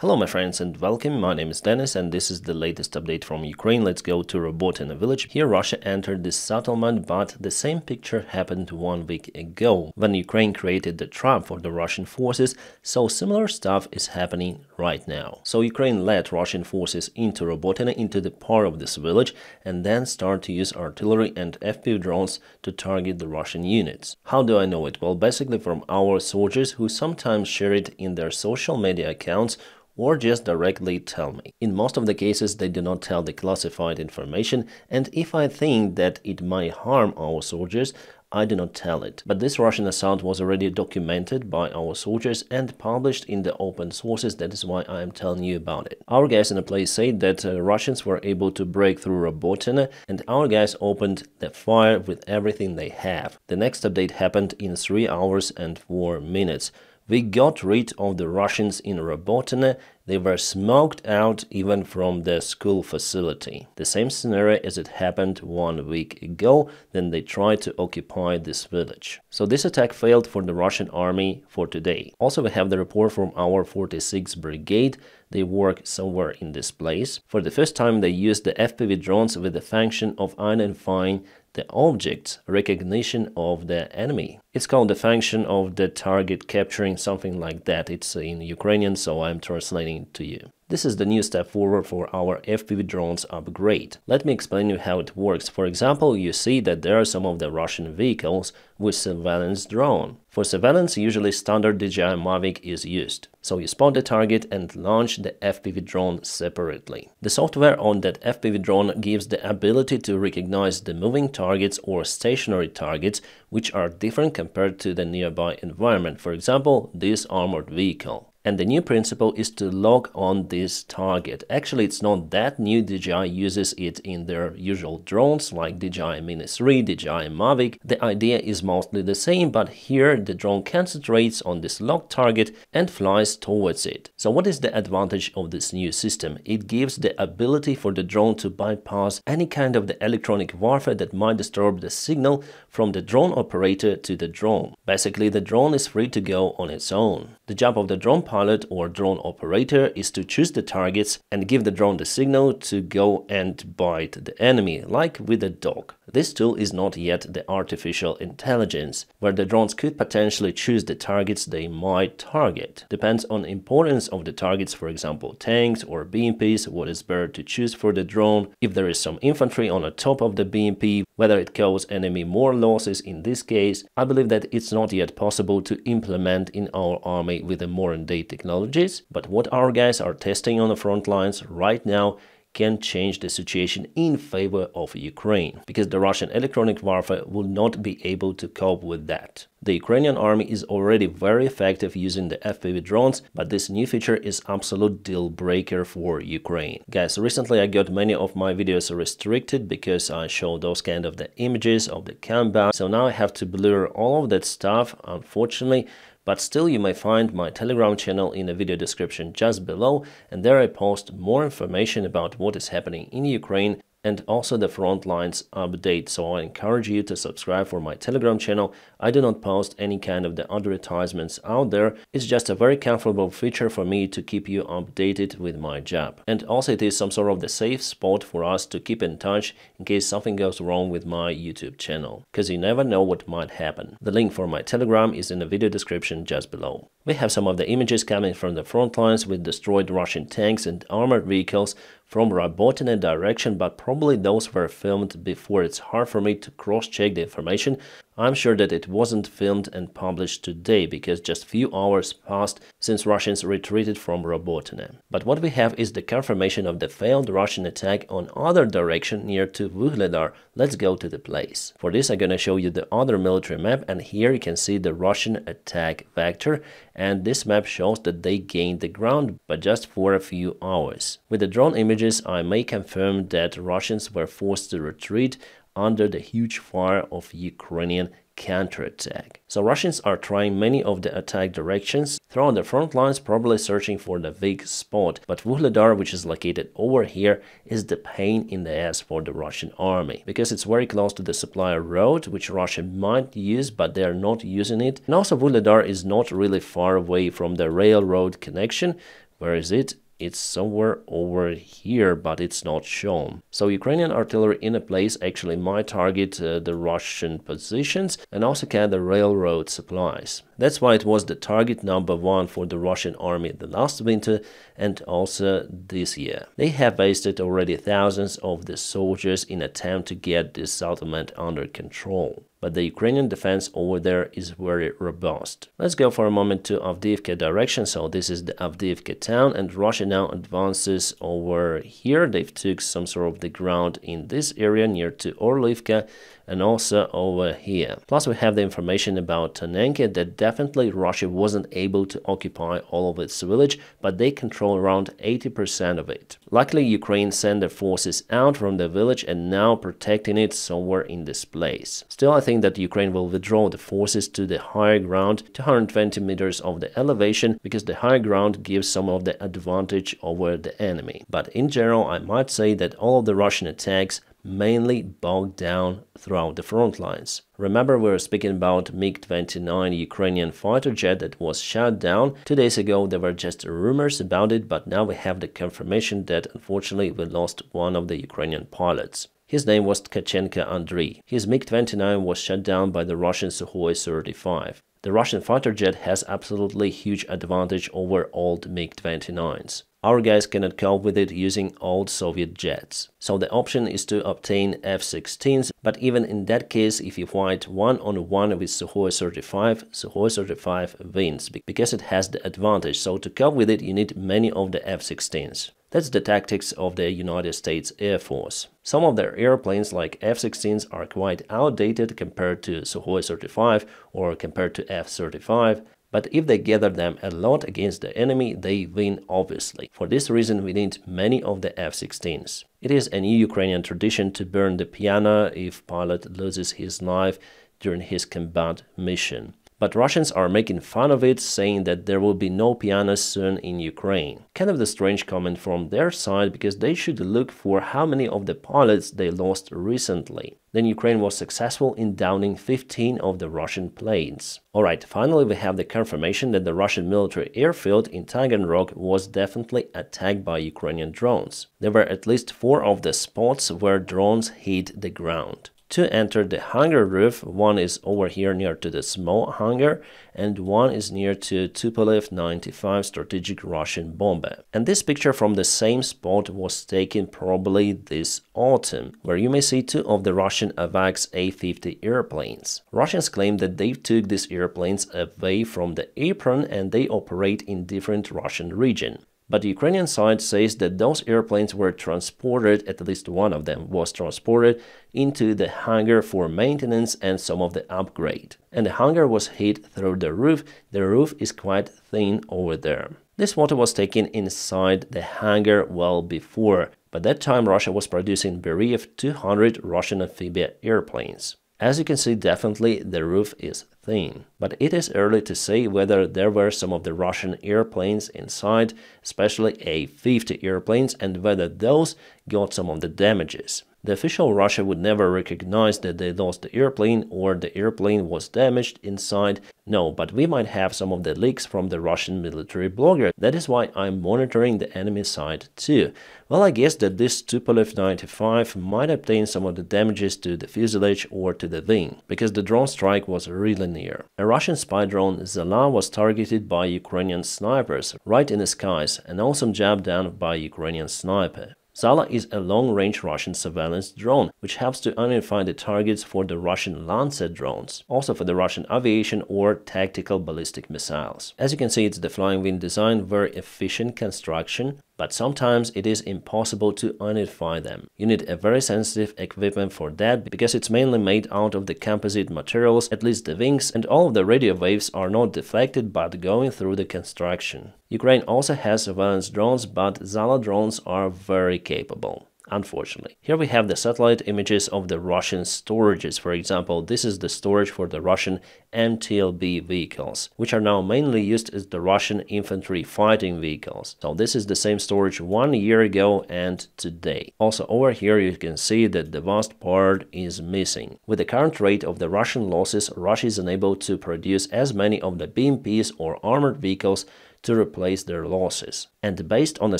Hello my friends and welcome, my name is Dennis and this is the latest update from Ukraine. Let's go to Robotine village. Here Russia entered this settlement, but the same picture happened 1 week ago when Ukraine created the trap for the Russian forces, so similar stuff is happening right now. So Ukraine led Russian forces into Robotine, into the part of this village, and then start to use artillery and FPV drones to target the Russian units. How do I know it? Well, basically from our soldiers who sometimes share it in their social media accounts or just directly tell me. In most of the cases, they do not tell the classified information, and if I think that it might harm our soldiers, I do not tell it. But this Russian assault was already documented by our soldiers and published in the open sources. That is why I am telling you about it. Our guys in the place said that Russians were able to break through Robotine, and our guys opened the fire with everything they have. The next update happened in 3 hours and 4 minutes. We got rid of the Russians in Robotine. They were smoked out even from the school facility. The same scenario as it happened 1 week ago, then they tried to occupy this village. So this attack failed for the Russian army for today. Also, we have the report from our 46th Brigade. They work somewhere in this place. For the first time, they used the FPV drones with the function of identifying the object's recognition of the enemy. It's called the function of the target capturing, something like that. It's in Ukrainian, so I'm translating it to you. This is the new step forward for our FPV drones upgrade. Let me explain you how it works. For example, you see that there are some of the Russian vehicles with surveillance drone. For surveillance, usually standard DJI Mavic is used. So you spot the target and launch the FPV drone separately. The software on that FPV drone gives the ability to recognize the moving targets or stationary targets, which are different compared to the nearby environment. For example, this armored vehicle. And the new principle is to lock on this target. Actually, it's not that new. DJI uses it in their usual drones like DJI Mini 3, DJI Mavic. The idea is mostly the same, but here the drone concentrates on this locked target and flies towards it. So what is the advantage of this new system? It gives the ability for the drone to bypass any kind of the electronic warfare that might disturb the signal from the drone operator to the drone. Basically, the drone is free to go on its own. The job of the drone pilot or drone operator is to choose the targets and give the drone the signal to go and bite the enemy, like with a dog. This tool is not yet the artificial intelligence, where the drones could potentially choose the targets they might target. Depends on importance of the targets, for example, tanks or BMPs, what is better to choose for the drone. If there is some infantry on the top of the BMP, whether it causes enemy more losses in this case, I believe that it's not yet possible to implement in our army with the modern day technologies, but what our guys are testing on the front lines right now can change the situation in favor of Ukraine, because the Russian electronic warfare will not be able to cope with that. The Ukrainian army is already very effective using the FPV drones, but this new feature is absolute deal breaker for Ukraine. Guys, recently I got many of my videos restricted because I show those kind of the images of the combat, so now I have to blur all of that stuff, unfortunately. But still, you may find my Telegram channel in the video description just below, and there I post more information about what is happening in Ukraine and also the front lines update. So I encourage you to subscribe for my Telegram channel. I do not post any kind of the advertisements out there. It's just a very comfortable feature for me to keep you updated with my job. And also it is some sort of the safe spot for us to keep in touch in case something goes wrong with my YouTube channel, because you never know what might happen. The link for my Telegram is in the video description just below. We have some of the images coming from the front lines with destroyed Russian tanks and armored vehicles from Robotine direction, but probably those were filmed before. It's hard for me to cross-check the information. I'm sure that it wasn't filmed and published today because just few hours passed since Russians retreated from Robotine. But what we have is the confirmation of the failed Russian attack on other direction near to Vuhledar. Let's go to the place. For this I'm gonna show you the other military map, and here you can see the Russian attack vector, and this map shows that they gained the ground but just for a few hours. With the drone images I may confirm that Russians were forced to retreat under the huge fire of Ukrainian counterattack. So Russians are trying many of the attack directions throughout the front lines, probably searching for the weak spot. But Vuhledar, which is located over here, is the pain in the ass for the Russian army, because it's very close to the supply road, which Russia might use, but they're not using it. And also Vuhledar is not really far away from the railroad connection, Where is it? It's somewhere over here, but it's not shown. So Ukrainian artillery in a place actually might target the Russian positions and also can the railroad supplies. That's why it was the target number one for the Russian army the last winter and also this year. They have wasted already thousands of the soldiers in attempt to get this settlement under control. But the Ukrainian defense over there is very robust. Let's go for a moment to Avdiivka direction. So this is the Avdiivka town, and Russia now advances over here. They've took some sort of the ground in this area near to Orlivka and also over here. Plus we have the information about Tonenka that definitely Russia wasn't able to occupy all of its village, but they control around 80% of it. Luckily Ukraine sent their forces out from the village and now protecting it somewhere in this place. Still, I think that Ukraine will withdraw the forces to the higher ground, 220 meters of the elevation, because the higher ground gives some of the advantage over the enemy. But in general, I might say that all of the Russian attacks mainly bogged down throughout the front lines. Remember, we were speaking about MiG-29 Ukrainian fighter jet that was shot down. 2 days ago there were just rumors about it, but now we have the confirmation that unfortunately we lost one of the Ukrainian pilots. His name was Tkachenko Andriy. His MiG-29 was shot down by the Russian Sukhoi 35. The Russian fighter jet has absolutely huge advantage over old MiG-29s. Our guys cannot cope with it using old Soviet jets. So the option is to obtain F-16s, but even in that case, if you fight one-on-one with Sukhoi 35 wins, because it has the advantage. So to cope with it, you need many of the F-16s. That's the tactics of the United States Air Force. Some of their airplanes like F-16s are quite outdated compared to Sukhoi 35 or compared to F-35. But if they gather them a lot against the enemy, they win obviously. For this reason, we need many of the F-16s. It is a new Ukrainian tradition to burn the piano if pilot loses his life during his combat mission. But Russians are making fun of it, saying that there will be no pianos soon in Ukraine. Kind of the strange comment from their side, because they should look for how many of the pilots they lost recently. Then Ukraine was successful in downing 15 of the Russian planes. Alright, finally we have the confirmation that the Russian military airfield in Taganrog was definitely attacked by Ukrainian drones. There were at least 4 of the spots where drones hit the ground. To enter the hangar roof, one is over here near to the small hangar, and one is near to Tupolev 95 strategic Russian bomber. And this picture from the same spot was taken probably this autumn, where you may see 2 of the Russian AVAX A-50 airplanes. Russians claim that they took these airplanes away from the apron and they operate in different Russian regions. But the Ukrainian side says that those airplanes were transported, at least one of them was transported, into the hangar for maintenance and some of the upgrade. And the hangar was hit through the roof. The roof is quite thin over there. This photo was taken inside the hangar well before, but that time Russia was producing Beriev 200 Russian amphibia airplanes. As you can see, definitely the roof is thin, but it is early to say whether there were some of the Russian airplanes inside, especially A-50 airplanes, and whether those got some of the damages. The official Russia would never recognize that they lost the airplane or the airplane was damaged inside. No, but we might have some of the leaks from the Russian military blogger. That is why I'm monitoring the enemy side too. Well, I guess that this Tupolev 95 might obtain some of the damages to the fuselage or to the wing, because the drone strike was really near. A Russian spy drone Zala was targeted by Ukrainian snipers right in the skies, an awesome job done by Ukrainian sniper. Zala is a long-range Russian surveillance drone, which helps to identify the targets for the Russian Lancet drones, also for the Russian aviation or tactical ballistic missiles. As you can see, it's the flying wing design, very efficient construction, but sometimes it is impossible to identify them. You need a very sensitive equipment for that, because it's mainly made out of the composite materials, at least the wings, and all of the radio waves are not deflected but going through the construction. Ukraine also has surveillance drones, but Zala drones are very capable. Unfortunately. Here we have the satellite images of the Russian storages. For example, this is the storage for the Russian MTLB vehicles, which are now mainly used as the Russian infantry fighting vehicles. So this is the same storage 1 year ago and today. Also over here you can see that the vast part is missing. With the current rate of the Russian losses, Russia is unable to produce as many of the BMPs or armored vehicles to replace their losses. And based on the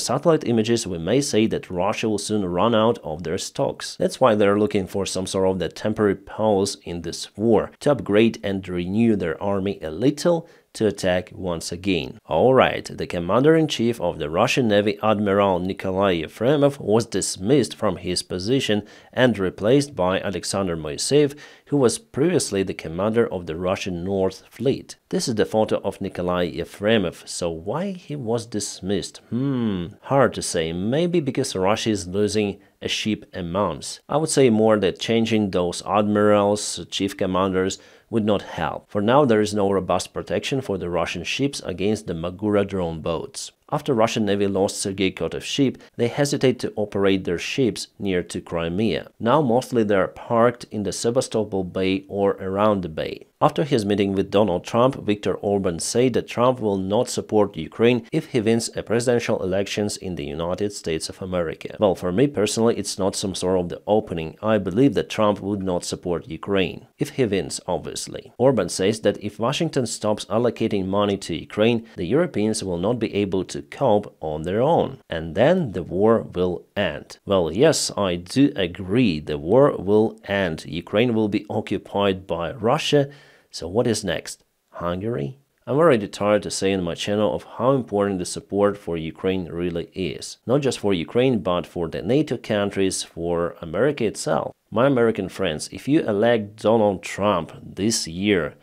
satellite images, we may say that Russia will soon run out of their stocks. That's why they're looking for some sort of the temporary pause in this war, to upgrade and renew their army a little, to attack once again. Alright, the commander-in-chief of the Russian Navy, Admiral Nikolai Yefremov, was dismissed from his position and replaced by Alexander Moiseev, who was previously the commander of the Russian North Fleet. This is the photo of Nikolai Yefremov, so why he was dismissed? Hard to say, maybe because Russia is losing a ship a month. I would say more that changing those admirals, chief commanders, would not help. For now, there is no robust protection for the Russian ships against the Magura drone boats. After Russian Navy lost Sergei Kotov's ship, they hesitate to operate their ships near to Crimea. Now mostly they are parked in the Sevastopol Bay or around the bay. After his meeting with Donald Trump, Viktor Orban said that Trump will not support Ukraine if he wins a presidential elections in the United States of America. Well, for me personally, it's not some sort of the opening. I believe that Trump would not support Ukraine, if he wins, obviously. Orban says that if Washington stops allocating money to Ukraine, the Europeans will not be able to cope on their own, and then the war will end. Well, yes, I do agree, the war will end. Ukraine will be occupied by Russia. So what is next? Hungary? I'm already tired to say on my channel of how important the support for Ukraine really is. Not just for Ukraine, but for the NATO countries, for America itself. My American friends, if you elect Donald Trump this year,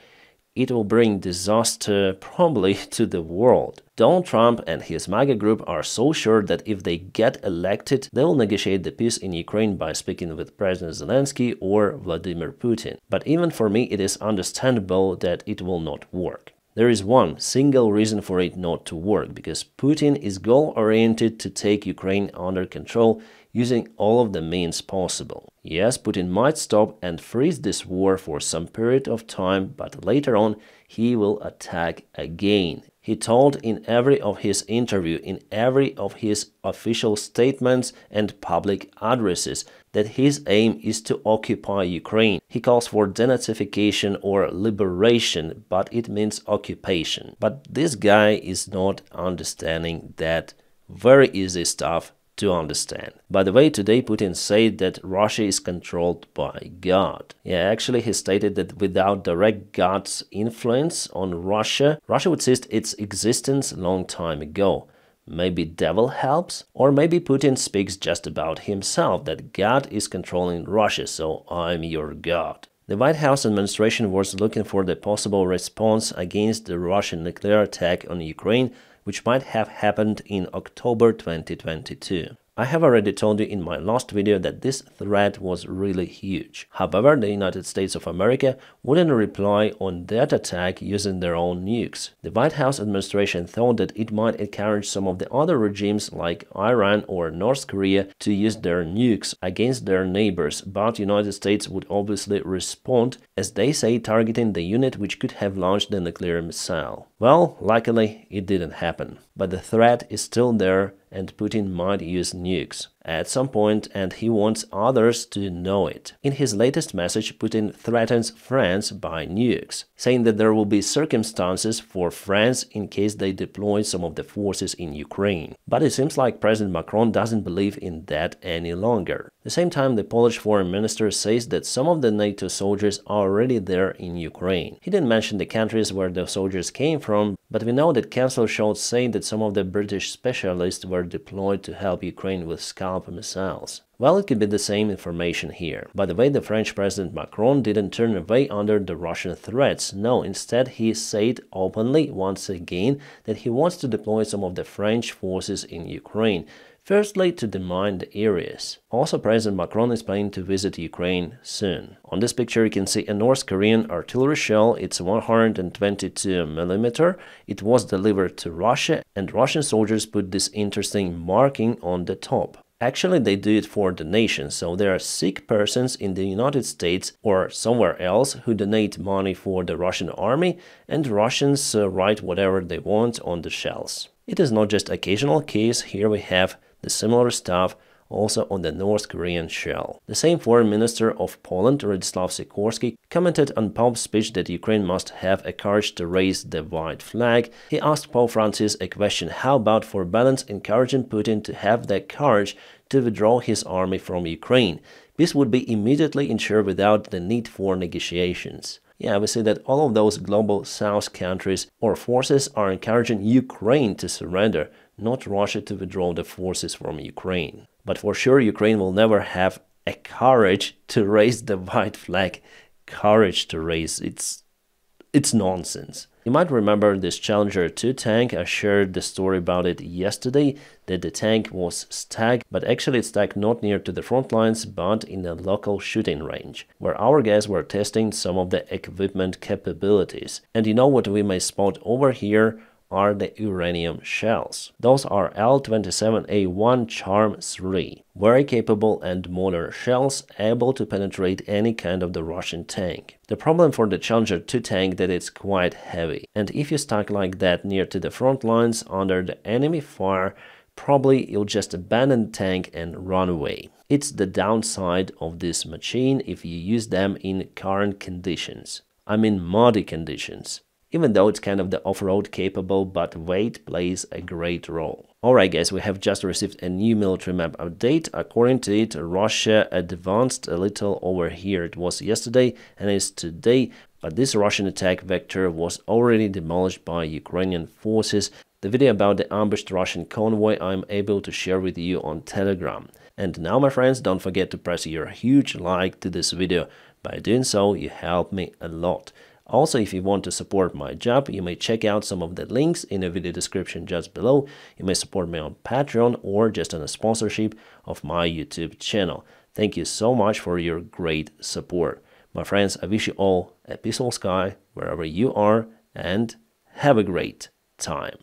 it will bring disaster probably to the world. Donald Trump and his MAGA group are so sure that if they get elected, they will negotiate the peace in Ukraine by speaking with President Zelensky or Vladimir Putin. But even for me, it is understandable that it will not work. There is one single reason for it not to work, because Putin is goal-oriented to take Ukraine under control using all of the means possible. Yes, Putin might stop and freeze this war for some period of time, but later on he will attack again. He told in every of his interview, in every of his official statements and public addresses that his aim is to occupy Ukraine. He calls for denazification or liberation, but it means occupation. But this guy is not understanding that very easy stuff to understand. By the way, today Putin said that Russia is controlled by God. Yeah, actually he stated that without direct God's influence on Russia, Russia would cease its existence a long time ago. Maybe devil helps? Or maybe Putin speaks just about himself, that God is controlling Russia, so I'm your God. The White House administration was looking for the possible response against the Russian nuclear attack on Ukraine, which might have happened in October 2022. I have already told you in my last video that this threat was really huge. However, the United States of America wouldn't reply on that attack using their own nukes. The White House administration thought that it might encourage some of the other regimes like Iran or North Korea to use their nukes against their neighbors, but the United States would obviously respond, as they say, targeting the unit which could have launched the nuclear missile. Well, luckily it didn't happen, but the threat is still there and Putin might use nukes at some point, and he wants others to know it. In his latest message, Putin threatens France by nukes, saying that there will be circumstances for France in case they deploy some of the forces in Ukraine. But it seems like President Macron doesn't believe in that any longer. At the same time, the Polish foreign minister says that some of the NATO soldiers are already there in Ukraine. He didn't mention the countries where the soldiers came from, but we know that Chancellor Scholz said that some of the British specialists were deployed to help Ukraine with Scalp missiles. Well, it could be the same information here. By the way, the French President Macron didn't turn away under the Russian threats. No, instead he said openly once again that he wants to deploy some of the French forces in Ukraine. Firstly, to demine the areas. Also, President Macron is planning to visit Ukraine soon. On this picture you can see a North Korean artillery shell. It's 122 mm. It was delivered to Russia, and Russian soldiers put this interesting marking on the top. Actually, they do it for donations, so there are sick persons in the United States or somewhere else who donate money for the Russian army, and Russians write whatever they want on the shells. It is not just occasional case. Here we have the similar stuff also on the North Korean shell. The same foreign minister of Poland, Radzislaw Sikorski, commented on Pope's speech that Ukraine must have a courage to raise the white flag. He asked Pope Francis a question: how about for balance encouraging Putin to have the courage to withdraw his army from Ukraine? Peace would be immediately ensured without the need for negotiations. Yeah, we see that all of those global South countries or forces are encouraging Ukraine to surrender, not Russia to withdraw the forces from Ukraine. But for sure, Ukraine will never have a courage to raise the white flag. Courage to raise, it's nonsense. You might remember this Challenger 2 tank. I shared the story about it yesterday, that the tank was stuck, but actually it's stuck not near to the front lines, but in a local shooting range, where our guys were testing some of the equipment capabilities. And you know what we may spot over here are the uranium shells. Those are L-27A1 Charm 3, very capable and modern shells, able to penetrate any kind of the Russian tank. The problem for the Challenger 2 tank that it's quite heavy, and if you stuck like that near to the front lines under the enemy fire, probably you'll just abandon the tank and run away. It's the downside of this machine if you use them in current conditions. I mean muddy conditions. Even though it's kind of the off-road capable, but weight plays a great role. Alright guys, we have just received a new military map update. According to it, Russia advanced a little over here. It was yesterday and it's today, but this Russian attack vector was already demolished by Ukrainian forces. The video about the ambushed Russian convoy I'm able to share with you on Telegram. And now my friends, don't forget to press your huge like to this video. By doing so, you help me a lot. Also, if you want to support my job, you may check out some of the links in the video description just below. You may support me on Patreon or just on a sponsorship of my YouTube channel. Thank you so much for your great support. My friends, I wish you all a peaceful sky wherever you are and have a great time.